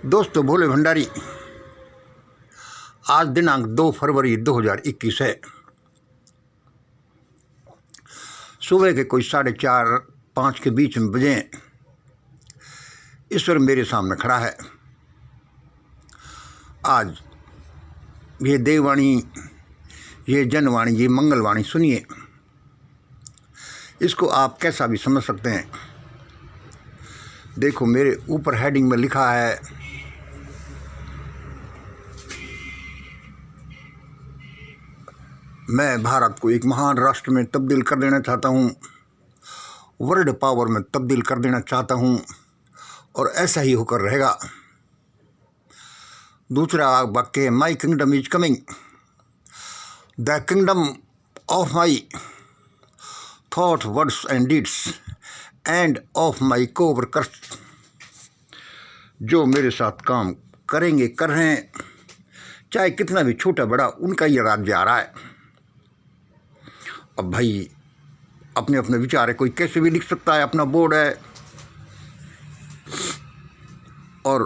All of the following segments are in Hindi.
दोस्तों, भोले भंडारी। आज दिनांक 2 फरवरी 2021 है। सुबह के कोई 4:30-5 के बीच में बजे ईश्वर मेरे सामने खड़ा है। आज ये देववाणी, ये जनवाणी, ये मंगलवाणी सुनिए। इसको आप कैसा भी समझ सकते हैं। देखो, मेरे ऊपर हेडिंग में लिखा है, मैं भारत को एक महान राष्ट्र में तब्दील कर देना चाहता हूँ, वर्ल्ड पावर में तब्दील कर देना चाहता हूँ, और ऐसा ही होकर रहेगा। दूसरा वाक्य है, माई kingdom is coming, the kingdom of my thought, words and deeds end of my coworkers. जो मेरे साथ काम करेंगे, कर रहे हैं, चाहे कितना भी छोटा बड़ा, उनका ये राज्य आ रहा है। अब भाई, अपने अपने विचार है, कोई कैसे भी लिख सकता है, अपना बोर्ड है, और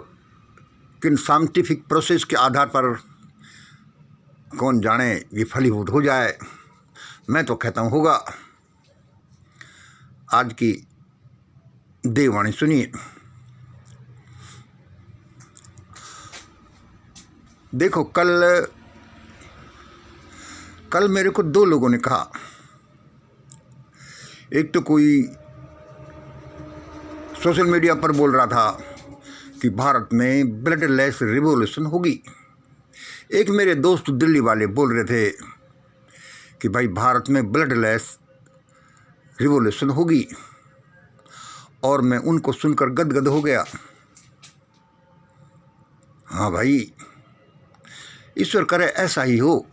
किन साइंटिफिक प्रोसेस के आधार पर कौन जाने ये फलीभूत हो जाए। मैं तो कहता हूँ होगा। आज की देववाणी सुनिए। देखो, कल मेरे को 2 लोगों ने कहा। एक तो कोई सोशल मीडिया पर बोल रहा था कि भारत में ब्लडलेस रिवॉल्यूशन होगी। एक मेरे दोस्त दिल्ली वाले बोल रहे थे कि भाई भारत में ब्लडलेस रिवॉल्यूशन होगी, और मैं उनको सुनकर गदगद हो गया। हाँ भाई, ईश्वर करे ऐसा ही हो।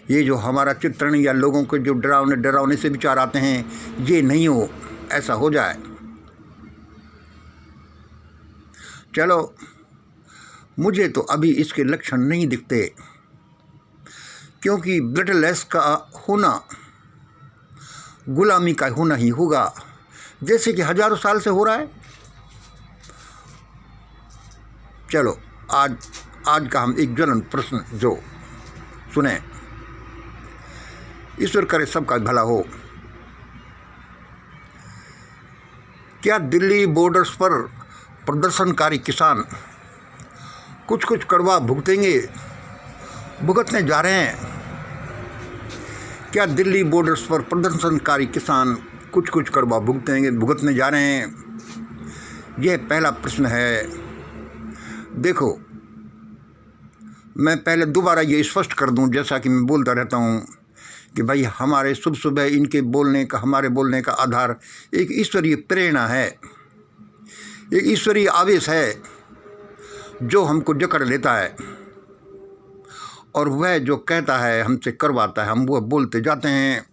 ये जो हमारा चित्रण या लोगों के जो डरावने से विचार आते हैं, ये नहीं हो, ऐसा हो जाए। चलो, मुझे तो अभी इसके लक्षण नहीं दिखते, क्योंकि ब्लडलेस का होना गुलामी का होना ही होगा, जैसे कि हजारों साल से हो रहा है। चलो, आज का हम एक ज्वलंत प्रश्न जो सुने। ईश्वर करे सबका भला हो। क्या दिल्ली बॉर्डर्स पर प्रदर्शनकारी किसान कुछ कड़वा भुगतने जा रहे हैं? क्या दिल्ली बॉर्डर्स पर प्रदर्शनकारी किसान कुछ कड़वा भुगतने जा रहे हैं? यह पहला प्रश्न है। देखो, मैं पहले दोबारा ये स्पष्ट कर दूं, जैसा कि मैं बोलता रहता हूँ कि भाई, हमारे सुबह इनके बोलने का, हमारे बोलने का आधार एक ईश्वरीय प्रेरणा है, एक ईश्वरीय आवेश है जो हमको जकड़ लेता है, और वह जो कहता है हमसे करवाता है, हम वह बोलते जाते हैं।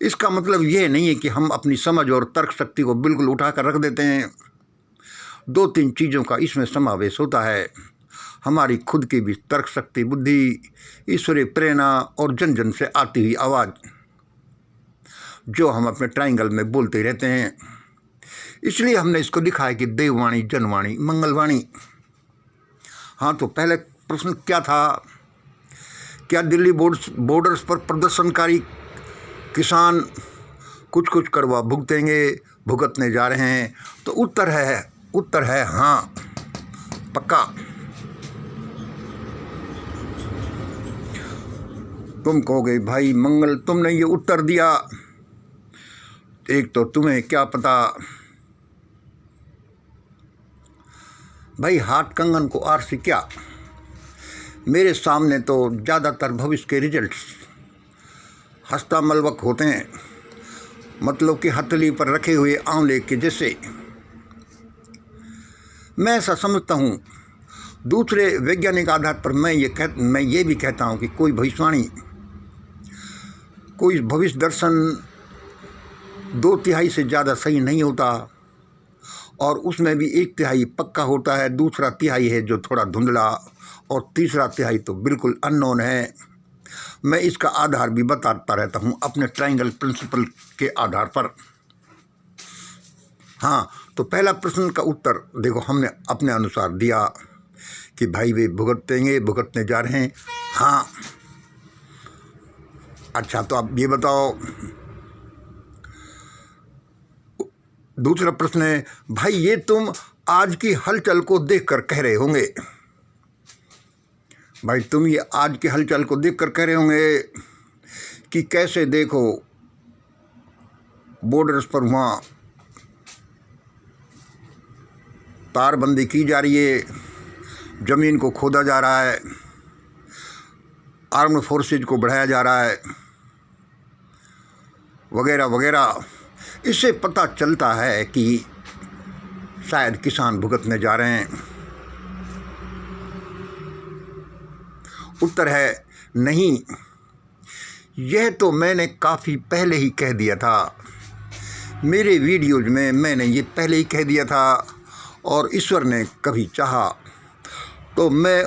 इसका मतलब ये नहीं है कि हम अपनी समझ और तर्क शक्ति को बिल्कुल उठा कर रख देते हैं। 2-3 चीज़ों का इसमें समावेश होता है। हमारी खुद की भी तर्क शक्ति, बुद्धि, ईश्वरीय प्रेरणा और जन जन से आती हुई आवाज़, जो हम अपने ट्रायंगल में बोलते रहते हैं। इसलिए हमने इसको लिखा है कि देववाणी, जनवाणी, मंगलवाणी। हाँ, तो पहले प्रश्न क्या था? क्या दिल्ली बॉर्डर्स पर प्रदर्शनकारी किसान कुछ कड़वा भुगतने जा रहे हैं? तो उत्तर है हाँ, पक्का। तुम कहोगे, भाई मंगल, तुमने ये उत्तर दिया, एक तो तुम्हें क्या पता। भाई, हाथ कंगन को आरसी क्या। मेरे सामने तो ज़्यादातर भविष्य के रिजल्ट्स हस्तामलवक होते हैं, मतलब कि हथेली पर रखे हुए आंवले के जैसे। मैं ऐसा समझता हूँ। दूसरे वैज्ञानिक आधार पर मैं ये भी कहता हूँ कि कोई भविष्यवाणी, कोई भविष्य दर्शन 2/3 से ज़्यादा सही नहीं होता, और उसमें भी 1/3 पक्का होता है, दूसरा तिहाई है जो थोड़ा धुंधला, और तीसरा तिहाई तो बिल्कुल अननोन है। मैं इसका आधार भी बताता रहता हूँ अपने ट्रायंगल प्रिंसिपल के आधार पर। हाँ, तो पहला प्रश्न का उत्तर देखो हमने अपने अनुसार दिया कि भाई वे भुगतेंगे, भुगतने जा रहे हैं। हाँ, अच्छा तो आप ये बताओ, दूसरा प्रश्न है, भाई ये तुम आज की हलचल को देखकर कह रहे होंगे, भाई तुम ये आज की हलचल को देखकर कह रहे होंगे कि कैसे देखो बॉर्डर्स पर वहाँ तारबंदी की जा रही है, ज़मीन को खोदा जा रहा है, आर्म्ड फोर्सेज को बढ़ाया जा रहा है, वगैरह वगैरह। इससे पता चलता है कि शायद किसान भुगतने जा रहे हैं। उत्तर है नहीं, यह तो मैंने काफ़ी पहले ही कह दिया था, मेरे वीडियोज में मैंने ये पहले ही कह दिया था, और ईश्वर ने कभी चाहा तो मैं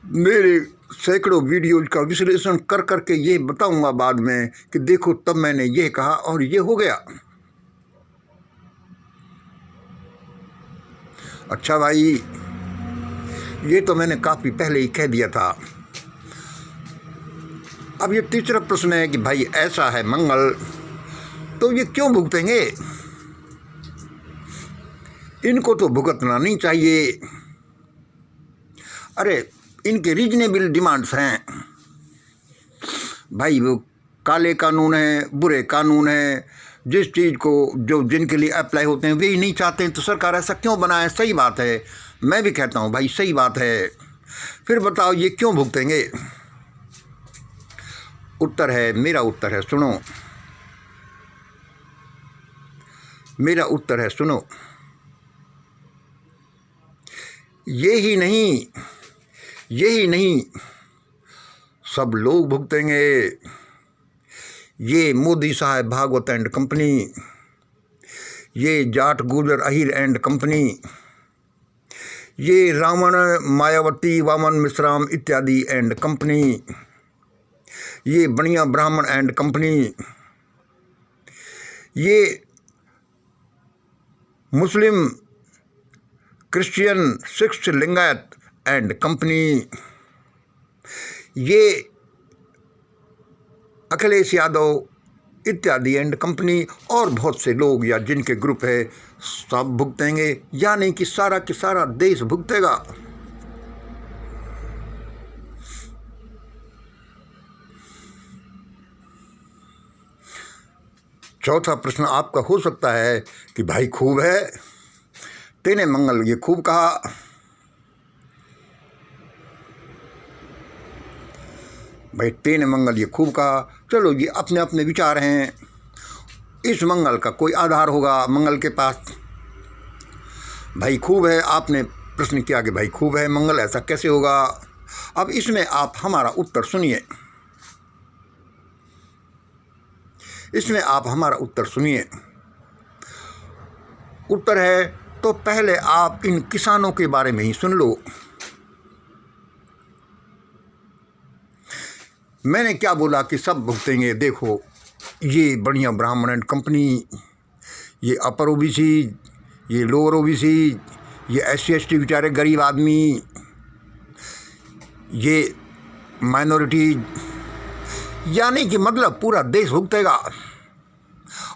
मेरे सैकड़ों वीडियोज का विश्लेषण कर करके ये बताऊंगा बाद में कि देखो तब मैंने ये कहा और ये हो गया। अच्छा भाई, ये तो मैंने काफ़ी पहले ही कह दिया था। अब ये तीसरा प्रश्न है कि भाई ऐसा है मंगल, तो ये क्यों भुगतेंगे? इनको तो भुगतना नहीं चाहिए। अरे इनके रीजनेबल डिमांड्स हैं भाई, वो काले कानून हैं, बुरे कानून हैं, जिस चीज़ को जो जिनके लिए अप्लाई होते हैं वे ही नहीं चाहते हैं, तो सरकार ऐसा क्यों बनाए? सही बात है, मैं भी कहता हूँ भाई सही बात है। फिर बताओ ये क्यों भुगतेंगे? उत्तर है, मेरा उत्तर है सुनो, मेरा उत्तर है सुनो। यही नहीं सब लोग भुगतेंगे। ये मोदी साहब भागवत एंड कंपनी, ये जाट गुजर अहिर एंड कंपनी, ये रावण मायावती वामन मिश्राम इत्यादि एंड कंपनी, ये बनिया ब्राह्मण एंड कंपनी, ये Muslim Christian six Lingayat and company, ये अखिलेश यादव इत्यादि एंड कंपनी, और बहुत से लोग या जिनके ग्रुप है सब भुगतेंगे, यानी कि सारा के सारा देश भुगतेगा। चौथा प्रश्न आपका हो सकता है कि भाई खूब है, तेने मंगल ये खूब कहा। भाई तेने मंगल ये खूब कहा, चलो ये अपने अपने विचार हैं। इस मंगल का कोई आधार होगा मंगल के पास। भाई खूब है, आपने प्रश्न किया कि भाई खूब है मंगल, ऐसा कैसे होगा? अब इसमें आप हमारा उत्तर सुनिए, इसमें आप हमारा उत्तर सुनिए। उत्तर है तो पहले आप इन किसानों के बारे में ही सुन लो। मैंने क्या बोला कि सब भुगतेंगे। देखो ये बढ़िया ब्राह्मण एंड कंपनी, ये अपर ओबीसी, ये लोअर ओबीसी, ये SC/ST बेचारे गरीब आदमी, ये माइनॉरिटी, यानी कि मतलब पूरा देश भुगतेगा।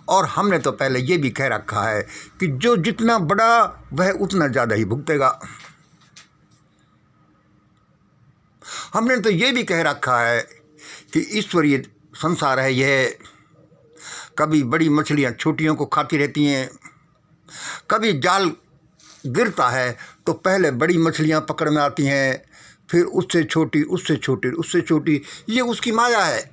और हमने तो पहले ये भी कह रखा है कि जो जितना बड़ा वह उतना ज़्यादा ही भुगतेगा। हमने तो ये भी कह रखा है कि ईश्वरीय संसार है यह, कभी बड़ी मछलियाँ छोटियों को खाती रहती हैं, कभी जाल गिरता है तो पहले बड़ी मछलियाँ पकड़ में आती हैं, फिर उससे छोटी, उससे छोटी, उससे छोटी, ये उसकी माया है।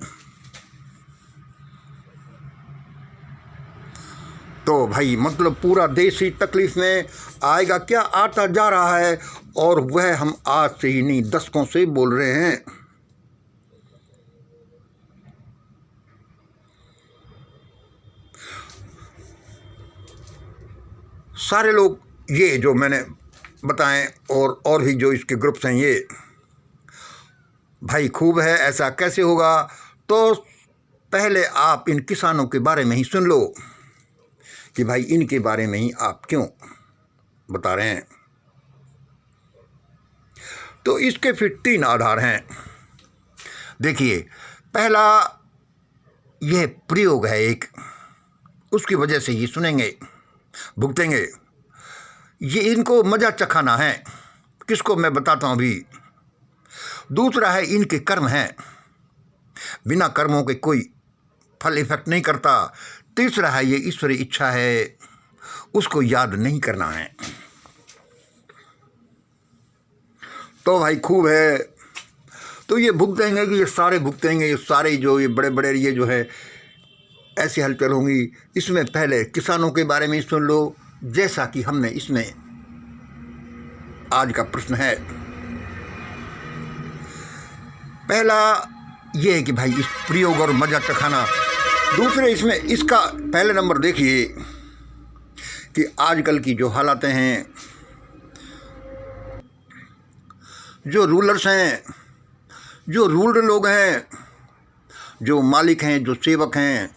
तो भाई मतलब पूरा देश ही तकलीफ में आएगा क्या? आता जा रहा है, और वह हम आज से ही नहीं दशकों से बोल रहे हैं। सारे लोग ये जो मैंने बताएं और भी जो इसके ग्रुप्स हैं, ये भाई खूब है ऐसा कैसे होगा? तो पहले आप इन किसानों के बारे में ही सुन लो कि भाई इनके बारे में ही आप क्यों बता रहे हैं। तो इसके फिर 3 आधार हैं। देखिए, पहला यह प्रयोग है एक, उसकी वजह से ये सुनेंगे, भुगतेंगे। ये इनको मजा चखाना है, किसको मैं बताता हूं अभी। दूसरा है इनके कर्म हैं, बिना कर्मों के कोई फल इफेक्ट नहीं करता। तीसरा है ये ईश्वरी इच्छा है, उसको याद नहीं करना है। तो भाई खूब है। तो ये भुगतेंगे कि ये सारे भुगतेंगे, ये सारे जो ये बड़े बड़े ये जो है ऐसी हलचल होंगी। इसमें पहले किसानों के बारे में सुन लो, जैसा कि हमने इसमें आज का प्रश्न है। पहला ये है कि भाई इस प्रयोग और मजा चखाना। दूसरे इसमें इसका पहले नंबर देखिए कि आजकल की जो हालातें हैं, जो रूलर्स हैं, जो रूल्ड लोग हैं, जो मालिक हैं, जो सेवक हैं,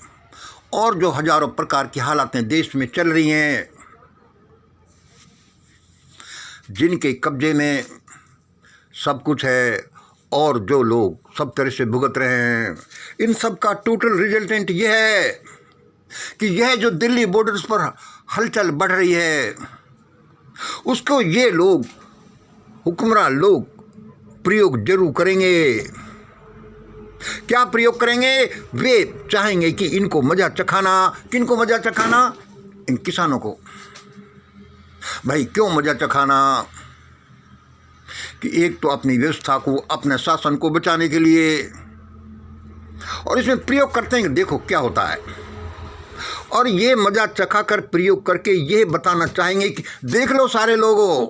और जो हजारों प्रकार की हालातें देश में चल रही हैं, जिनके कब्जे में सब कुछ है और जो लोग सब तरह से भुगत रहे हैं, इन सब का टोटल रिजल्टेंट यह है कि यह जो दिल्ली बॉर्डर्स पर हलचल बढ़ रही है, उसको ये लोग, हुक्मरान लोग, प्रयोग जरूर करेंगे। क्या प्रयोग करेंगे? वे चाहेंगे कि इनको मजा चखाना। किनको मजा चखाना? इन किसानों को। भाई क्यों मजा चखाना? कि एक तो अपनी व्यवस्था को, अपने शासन को बचाने के लिए, और इसमें प्रयोग करते हैं कि देखो क्या होता है। और ये मजा चखा कर प्रयोग करके ये बताना चाहेंगे कि देख लो सारे लोगों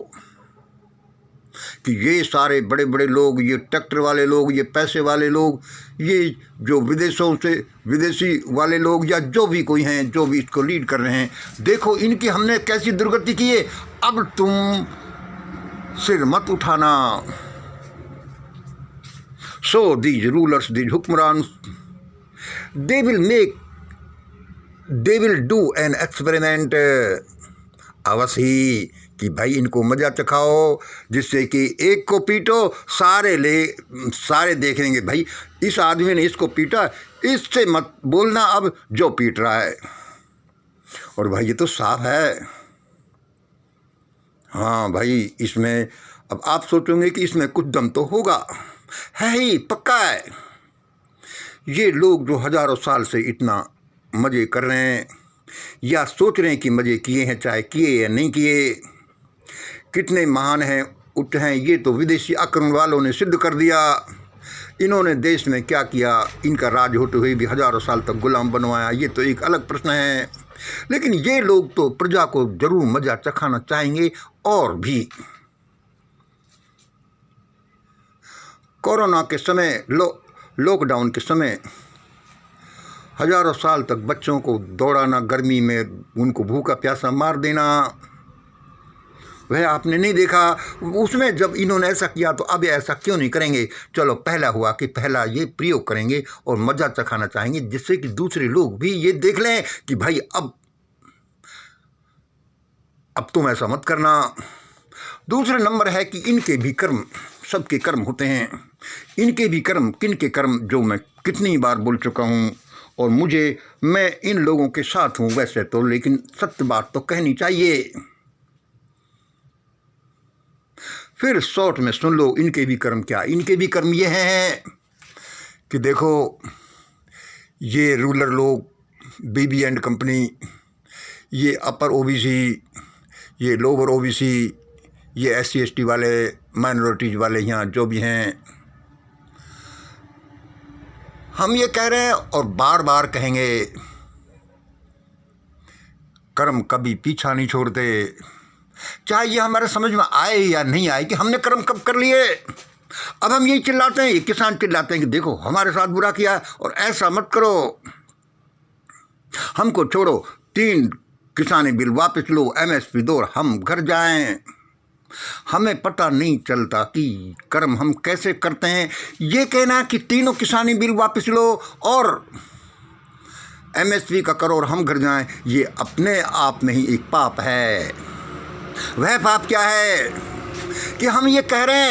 कि ये सारे बड़े बड़े लोग, ये ट्रैक्टर वाले लोग, ये पैसे वाले लोग, ये जो विदेशों से विदेशी वाले लोग या जो भी कोई हैं, जो भी इसको लीड कर रहे हैं, देखो इनकी हमने कैसी दुर्गति की है। अब तुम सिर मत उठाना। सो दीज रूलर्स, दीज हुक्मरान, they will do an experiment. अवश्य ही कि भाई इनको मजा चखाओ, जिससे कि एक को पीटो, सारे देखेंगे भाई इस आदमी ने इसको पीटा, इससे मत बोलना अब जो पीट रहा है। और भाई ये तो साफ है। हाँ भाई, इसमें अब आप सोचोगे कि इसमें कुछ दम तो होगा, है ही, पक्का है। ये लोग जो हजारों साल से इतना मज़े कर रहे हैं या सोच रहे हैं कि मज़े किए हैं, चाहे किए या नहीं किए, कितने महान हैं, उच्च हैं, ये तो विदेशी आक्रमण वालों ने सिद्ध कर दिया। इन्होंने देश में क्या किया? इनका राज होते हुए भी हजारों साल तक गुलाम बनवाया, ये तो एक अलग प्रश्न है। लेकिन ये लोग तो प्रजा को जरूर मजा चखाना चाहेंगे। और भी कोरोना के समय, लॉकडाउन के समय हजारों साल तक बच्चों को दौड़ाना, गर्मी में उनको भूखा प्यासा मार देना, वह आपने नहीं देखा। उसमें जब इन्होंने ऐसा किया तो अब ऐसा क्यों नहीं करेंगे? चलो, पहला हुआ कि पहला ये प्रयोग करेंगे और मजा चखाना चाहेंगे, जिससे कि दूसरे लोग भी ये देख लें कि भाई अब तुम ऐसा मत करना। दूसरा नंबर है कि इनके भी कर्म, सबके कर्म होते हैं, इनके भी कर्म, किनके कर्म, जो मैं कितनी बार बोल चुका हूँ। और मैं इन लोगों के साथ हूँ वैसे तो, लेकिन सत्य बात तो कहनी चाहिए। फिर शॉर्ट में सुन लो इनके भी कर्म क्या। इनके भी कर्म ये हैं कि देखो, ये रूलर लोग, बीबी एंड कंपनी, ये अपर ओबीसी, ये लोअर ओबीसी, ये SC ST वाले, माइनॉरिटीज वाले, यहाँ जो भी हैं, हम ये कह रहे हैं और बार बार कहेंगे, कर्म कभी पीछा नहीं छोड़ते। चाहे ये हमारे समझ में आए या नहीं आए कि हमने कर्म कब कर लिए। अब हम यही चिल्लाते हैं, ये किसान चिल्लाते हैं कि देखो हमारे साथ बुरा किया और ऐसा मत करो, हमको छोड़ो, 3 किसानी बिल वापस लो, MSP दो, हम घर जाएं। हमें पता नहीं चलता कि कर्म हम कैसे करते हैं। ये कहना कि तीनों किसानी बिल वापस लो और MSP का करो और हम घर जाएं, ये अपने आप में ही एक पाप है। वह पाप क्या है कि हम ये कह रहे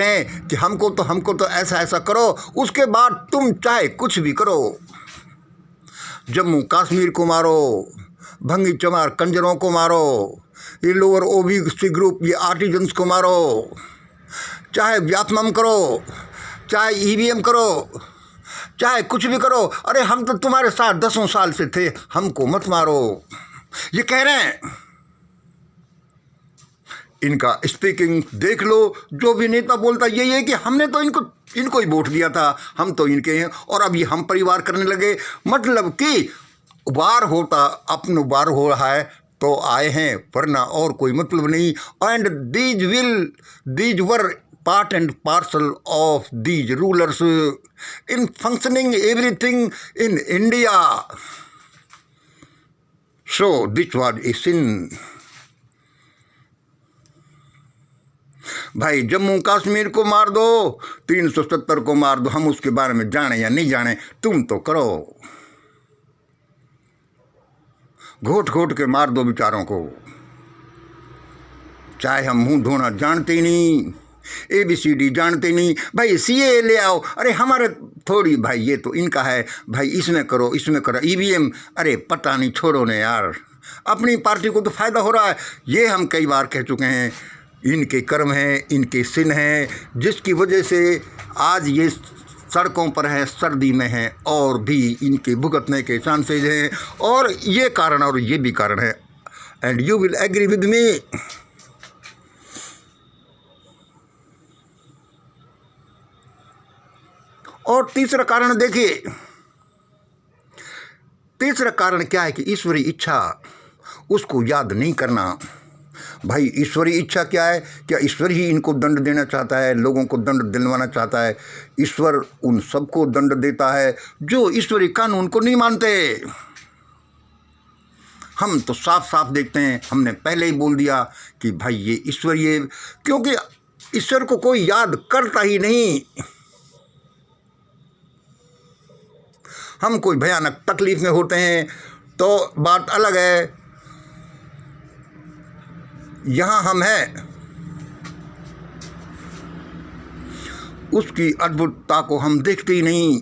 हैं कि हमको तो ऐसा करो, उसके बाद तुम चाहे कुछ भी करो, जम्मू कश्मीर को मारो, भंगी चमार कंजरों को मारो, ये लोअर OBC ग्रुप, ये आर्टिजन्स को मारो, चाहे व्यापमम करो, चाहे EVM करो, चाहे कुछ भी करो। अरे हम तो तुम्हारे साथ 10 साल से थे, हमको मत मारो, ये कह रहे हैं। इनका स्पीकिंग देख लो, जो भी नेता बोलता यही है कि हमने तो इनको ही वोट दिया था, हम तो इनके हैं, और अब ये हम परिवार करने लगे। मतलब कि वार होता, अपना वार हो रहा है तो आए हैं, वरना और कोई मतलब नहीं। And these were part and parcel of these rulers in functioning everything in India. So this was a sin. भाई जम्मू कश्मीर को मार दो, 370 को मार दो, हम उसके बारे में जाने या नहीं जाने, तुम तो करो, घोट के मार दो बेचारों को, चाहे हम मुंह धोना जानते ही नहीं, ABCD जानते नहीं। भाई CA ले आओ, अरे हमारे थोड़ी भाई, ये तो इनका है भाई, इसमें करो EVM, अरे पता नहीं, छोड़ो ने यार, अपनी पार्टी को तो फायदा हो रहा है। ये हम कई बार कह चुके हैं, इनके कर्म हैं, इनके सिन हैं, जिसकी वजह से आज ये सड़कों पर है, सर्दी में है, और भी इनके भुगतने के चांसेज हैं, और ये कारण और ये भी कारण है। And you will agree with me. और तीसरा कारण देखिए, तीसरा कारण क्या है कि ईश्वरी इच्छा, उसको याद नहीं करना। भाई ईश्वरी इच्छा क्या है? क्या ईश्वर ही इनको दंड देना चाहता है, लोगों को दंड दिलवाना चाहता है? ईश्वर उन सबको दंड देता है जो ईश्वरी कानून को नहीं मानते। हम तो साफ साफ देखते हैं, हमने पहले ही बोल दिया कि भाई ये ईश्वरीय, क्योंकि ईश्वर को कोई याद करता ही नहीं। हम कोई भयानक तकलीफ में होते हैं तो बात अलग है, यहाँ हम हैं, उसकी अद्भुतता को हम देखते ही नहीं।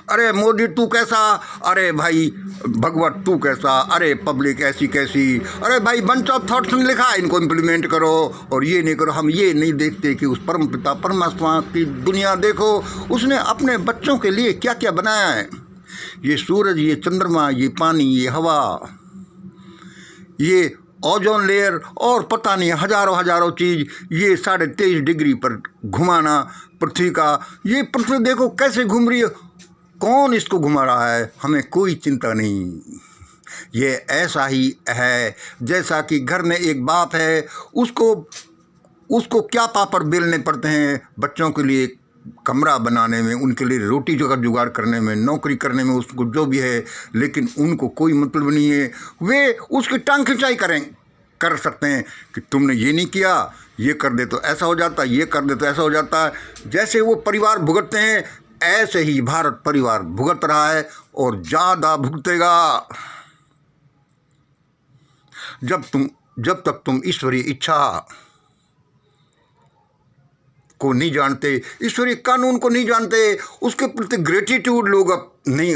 अरे मोदी तू कैसा, अरे भाई भगवत तू कैसा, अरे पब्लिक ऐसी कैसी, अरे भाई बंच ऑफ थॉट्स ने लिखा, इनको इम्प्लीमेंट करो और ये नहीं करो। हम ये नहीं देखते कि उस परम पिता परमात्मा की दुनिया देखो, उसने अपने बच्चों के लिए क्या क्या बनाया है। ये सूरज, ये चंद्रमा, ये पानी, ये हवा, ये ओजोन लेयर, और पता नहीं हजारों चीज़, ये 23.5 डिग्री पर घुमाना पृथ्वी का, ये पृथ्वी देखो कैसे घूम रही है, कौन इसको घुमा रहा है, हमें कोई चिंता नहीं। ये ऐसा ही है जैसा कि घर में एक बाप है, उसको क्या पापड़ बेलने पड़ते हैं बच्चों के लिए, कमरा बनाने में, उनके लिए रोटी जुगाड़ करने में, नौकरी करने में, उसको जो भी है, लेकिन उनको कोई मतलब नहीं है। वे उसकी टांग खिंचाई कर सकते हैं कि तुमने ये नहीं किया, ये कर दे तो ऐसा हो जाता, ये कर दे तो ऐसा हो जाता। जैसे वो परिवार भुगतते हैं, ऐसे ही भारत परिवार भुगत रहा है और ज़्यादा भुगतेगा। जब तक तुम ईश्वरीय इच्छा को नहीं जानते, ईश्वरीय कानून को नहीं जानते, उसके प्रति ग्रेटिट्यूड लोग अब नहीं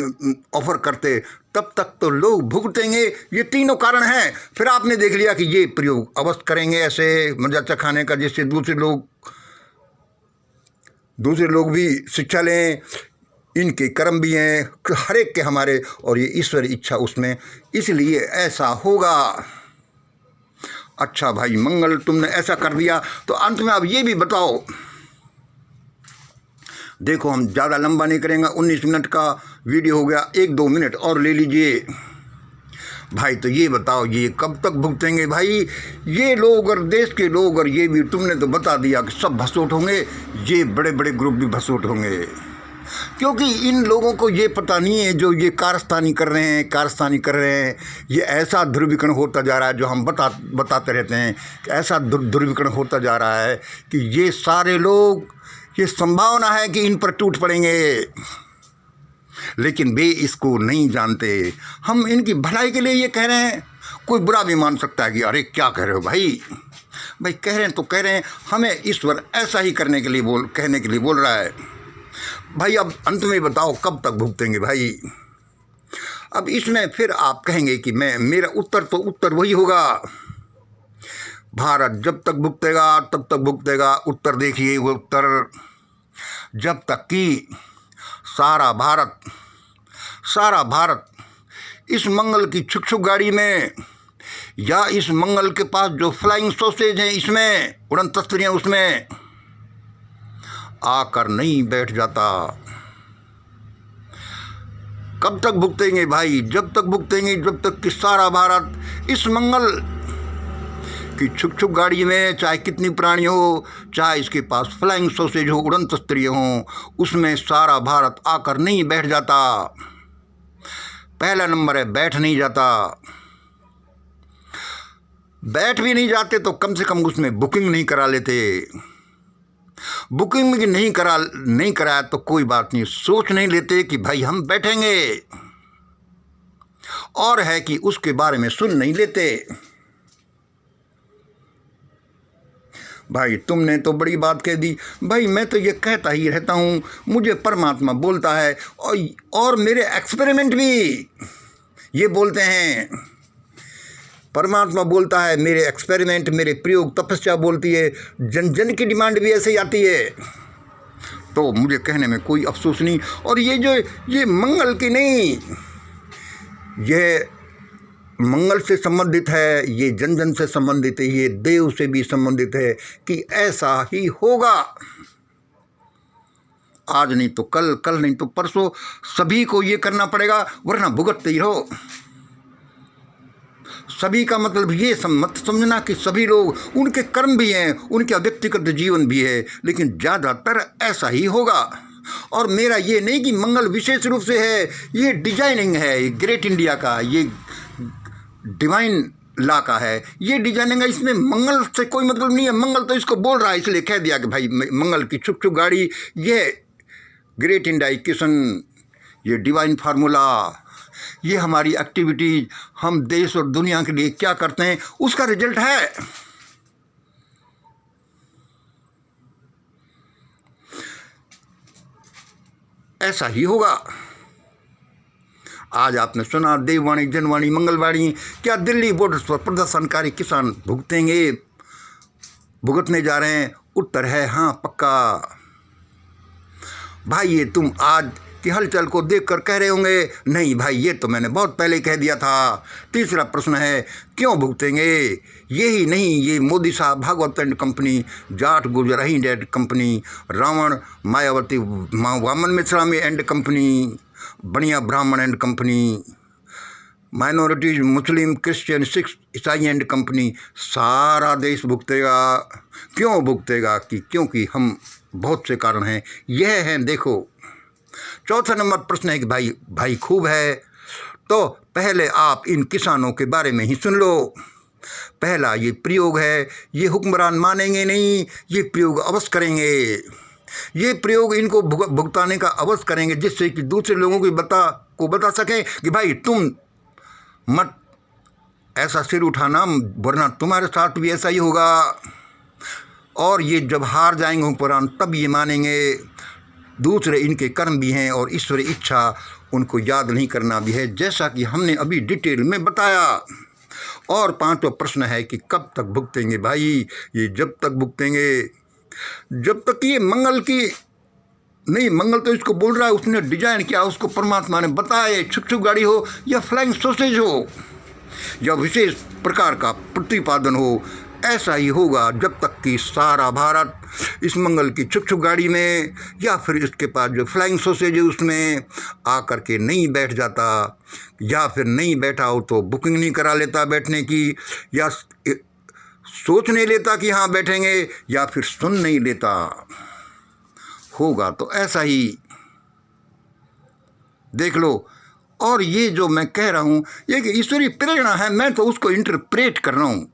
ऑफर करते, तब तक तो लोग भुगतेंगे। ये तीनों कारण हैं। फिर आपने देख लिया कि ये प्रयोग अवश्य करेंगे ऐसे मजा चखाने का, जिससे दूसरे लोग भी शिक्षा लें। इनके कर्म भी हैं हर एक के हमारे, और ये ईश्वर इच्छा उसमें, इसलिए ऐसा होगा। अच्छा भाई मंगल, तुमने ऐसा कर दिया, तो अंत में अब ये भी बताओ। देखो हम ज़्यादा लंबा नहीं करेंगे, 19 मिनट का वीडियो हो गया, 1-2 मिनट और ले लीजिए भाई। तो ये बताओ, ये कब तक भुगतेंगे भाई ये लोग और देश के लोग? और ये भी तुमने तो बता दिया कि सब भसोट होंगे, ये बड़े बड़े ग्रुप भी भसोट होंगे, क्योंकि इन लोगों को ये पता नहीं है, जो ये कारस्तानी कर रहे हैं, ये ऐसा ध्रुवीकरण होता जा रहा है, जो हम बताते रहते हैं कि ऐसा ध्रुवीकरण होता जा रहा है कि ये सारे लोग, ये संभावना है कि इन पर टूट पड़ेंगे। लेकिन वे इसको नहीं जानते। हम इनकी भलाई के लिए ये कह रहे हैं। कोई बुरा भी मान सकता है कि अरे क्या कह रहे हो भाई, भाई कह रहे हैं तो कह रहे हैं, हमें ईश्वर ऐसा ही कहने के लिए बोल रहा है। भाई अब अंत में बताओ कब तक भुगतेंगे भाई। अब इसमें फिर आप कहेंगे कि मेरा उत्तर वही होगा, भारत जब तक भुगतेगा तब तक भुगतेगा। उत्तर देखिए, वो उत्तर जब तक कि सारा भारत इस मंगल की छुक गाड़ी में या इस मंगल के पास जो फ्लाइंग सॉसेज हैं, इसमें उड़न तस्तरियाँ उसमें आकर नहीं बैठ जाता। कब तक भुगतेंगे भाई? जब तक भुगतेंगे जब तक कि सारा भारत इस मंगल की छुक गाड़ी में, चाहे कितनी प्राणी हो, चाहे इसके पास फ्लाइंग सॉसेज हो, उड़न तस्तरियाँ हों, उसमें सारा भारत आकर नहीं बैठ जाता। पहला नंबर है, बैठ नहीं जाता। बैठ भी नहीं जाते तो कम से कम उसमें बुकिंग नहीं करा लेते। बुकिंग नहीं कराया तो कोई बात नहीं, सोच नहीं लेते कि भाई हम बैठेंगे, और है कि उसके बारे में सुन नहीं लेते। भाई तुमने तो बड़ी बात कह दी। भाई मैं तो ये कहता ही रहता हूँ, मुझे परमात्मा बोलता है और मेरे एक्सपेरिमेंट भी ये बोलते हैं। परमात्मा बोलता है, मेरे एक्सपेरिमेंट, मेरे प्रयोग, तपस्या बोलती है, जन जन की डिमांड भी ऐसे ही आती है। तो मुझे कहने में कोई अफसोस नहीं। और ये मंगल की नहीं, ये मंगल से संबंधित है, ये जन जन से संबंधित है, ये देव से भी संबंधित है कि ऐसा ही होगा। आज नहीं तो कल, कल नहीं तो परसों, सभी को ये करना पड़ेगा, वरना भुगतते ही रहो। सभी का मतलब ये मत समझना कि सभी लोग, उनके कर्म भी हैं, उनका व्यक्तिगत जीवन भी है, लेकिन ज़्यादातर ऐसा ही होगा। और मेरा ये नहीं कि मंगल विशेष रूप से है, ये डिजाइनिंग है, ये ग्रेट इंडिया का, ये डिवाइन ला का है, ये डिजाइनिंग है। इसमें मंगल से कोई मतलब नहीं है। मंगल तो इसको बोल रहा है, इसलिए कह दिया कि भाई मंगल की छुक गाड़ी, ये ग्रेट इंडिया इक्वेशन, ये डिवाइन फार्मूला, ये हमारी एक्टिविटीज, हम देश और दुनिया के लिए क्या करते हैं, उसका रिजल्ट है। ऐसा ही होगा। आज आपने सुना देववाणी, जनवाणी, मंगलवाणी, क्या दिल्ली बॉर्डर्स पर प्रदर्शनकारी किसान भुगतने जा रहे हैं? उत्तर है हाँ, पक्का। भाई ये तुम आज की हलचल को देखकर कह रहे होंगे, नहीं भाई ये तो मैंने बहुत पहले कह दिया था। तीसरा प्रश्न है, क्यों भुगतेंगे? यही नहीं, ये मोदी साहब, Bhagavat and company, Jat Gujar and company, Ravan Mayawati Vaman मिश्रामी and company, Baniya Brahmin and company, minorities Muslim Christian Sikh ईसाई एंड कंपनी, सारा देश भुगतेगा। क्यों भुगतेगा? क्योंकि हम, बहुत से कारण हैं, यह हैं, देखो। चौथा नंबर प्रश्न है कि भाई खूब है, तो पहले आप इन किसानों के बारे में ही सुन लो। पहला ये प्रयोग है, ये हुक्मरान मानेंगे नहीं, ये प्रयोग अवश्य करेंगे। ये प्रयोग इनको भुगताने का अवश्य करेंगे, जिससे कि दूसरे लोगों को बता सकें कि भाई तुम मत ऐसा सिर उठाना, वरना तुम्हारे साथ भी ऐसा ही होगा। और ये जब हार जाएंगे हुक्मरान, तब ये मानेंगे। दूसरे इनके कर्म भी हैं और ईश्वरी इच्छा उनको याद नहीं करना भी है, जैसा कि हमने अभी डिटेल में बताया। और पांचवा प्रश्न है कि कब तक भुगतेंगे? भाई ये जब तक भुगतेंगे जब तक ये मंगल की नहीं, मंगल तो इसको बोल रहा है, उसने डिजाइन किया, उसको परमात्मा ने बताया, छुक गाड़ी हो या फ्लाइंग सॉसेज हो या विशेष प्रकार का प्रतिपादन हो, ऐसा ही होगा जब तक कि सारा भारत इस मंगल की छुक गाड़ी में या फिर इसके पास जो फ्लाइंग सॉसेज है उसमें आकर के नहीं बैठ जाता, या फिर नहीं बैठा हो तो बुकिंग नहीं करा लेता बैठने की, या सोच नहीं लेता कि हाँ बैठेंगे, या फिर सुन नहीं लेता। होगा तो ऐसा ही, देख लो। और ये जो मैं कह रहा हूँ, ये कि ईश्वरीय प्रेरणा है, मैं तो उसको इंटरप्रेट कर रहा हूँ।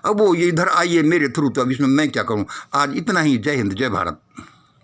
अब वो ये इधर आइए मेरे थ्रू, तो अब इसमें मैं क्या करूँ। आज इतना ही। जय हिंद, जय भारत।